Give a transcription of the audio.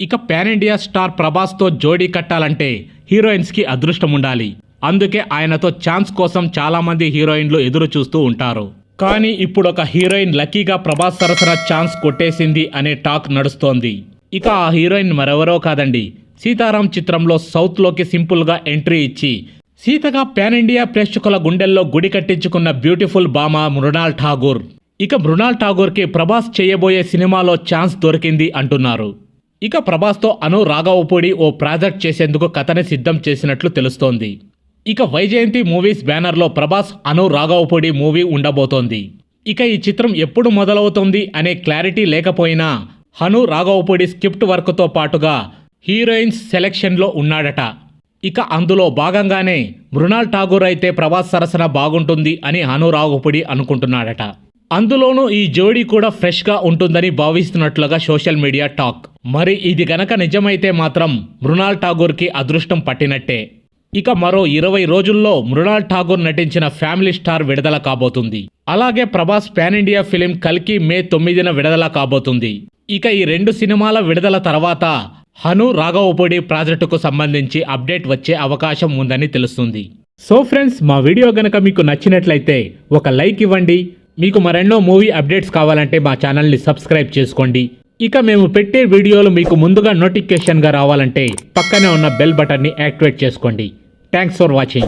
ఇక pan India star ప్రభాస్తో జోడీ కట్టాలంటే హీరోయిన్స్కి అదృష్టం ఉండాలి. అందుకే ఆయనతో ఛాన్స్ కోసం చాలామంది హీరోయిన్లు ఎదురు చూస్తూ ఉంటారు. కానీ ఇప్పుడు ఒక హీరోయిన్ లక్కీగా ప్రభాస్ సరసన ఛాన్స్ కొట్టేసింది అనే టాక్ నడుస్తోంది. ఇక ఆ హీరోయిన్ మరెవరో కాదండి, సీతారాం చిత్రంలో సౌత్లోకి సింపుల్గా ఎంట్రీ ఇచ్చి సీతగా పాన్ ఇండియా ప్రేక్షకుల గుండెల్లో గుడి కట్టించుకున్న బ్యూటిఫుల్ భామ మృణాల్ ఠాగూర్. ఇక మృణాల్ ఠాగూర్కి ప్రభాస్ చేయబోయే సినిమాలో ఛాన్స్ దొరికింది అంటున్నారు. ఇక ప్రభాస్తో అను రాఘవపూడి ఓ ప్రాజెక్ట్ చేసేందుకు కథని సిద్ధం చేసినట్లు తెలుస్తోంది. ఇక వైజయంతి మూవీస్ బ్యానర్లో ప్రభాస్ అను రాఘవపూడి మూవీ ఉండబోతోంది. ఇక ఈ చిత్రం ఎప్పుడు మొదలవుతుంది అనే క్లారిటీ లేకపోయినా అను రాఘవపూడి స్క్రిప్ట్ వర్క్తో పాటుగా హీరోయిన్స్ సెలెక్షన్లో ఉన్నాడట. ఇక అందులో భాగంగానే మృణాల్ ఠాగూర్ అయితే ప్రభాస్ సరసన బాగుంటుంది అని అను రాఘవపూడి అనుకుంటున్నాడట. అందులోనూ ఈ జోడీ కూడా ఫ్రెష్గా ఉంటుందని భావిస్తున్నట్లుగా సోషల్ మీడియా టాక్. మరి ఇది గనక నిజమైతే మాత్రం మృణాల్ ఠాగూర్కి అదృష్టం పట్టినట్టే. ఇక మరో 20 రోజుల్లో మృణాల్ ఠాగూర్ నటించిన ఫ్యామిలీ స్టార్ విడుదల కాబోతుంది. అలాగే ప్రభాస్ పాన్ ఇండియా ఫిలిం కల్కి మే 9న విడుదల కాబోతుంది. ఇక ఈ 2 సినిమాల విడుదల తర్వాత అను రాఘవపూడి ప్రాజెక్టుకు సంబంధించి అప్డేట్ వచ్చే అవకాశం ఉందని తెలుస్తుంది. సో ఫ్రెండ్స్, మా వీడియో గనక మీకు నచ్చినట్లయితే ఒక లైక్ ఇవ్వండి. మీకు మరెన్నో మూవీ అప్డేట్స్ కావాలంటే మా ఛానల్ని సబ్స్క్రైబ్ చేసుకోండి. ఇక మేము పెట్టే వీడియోలు మీకు ముందుగా నోటిఫికేషన్గా రావాలంటే పక్కనే ఉన్న బెల్ బటన్ని యాక్టివేట్ చేసుకోండి. Thanks for watching.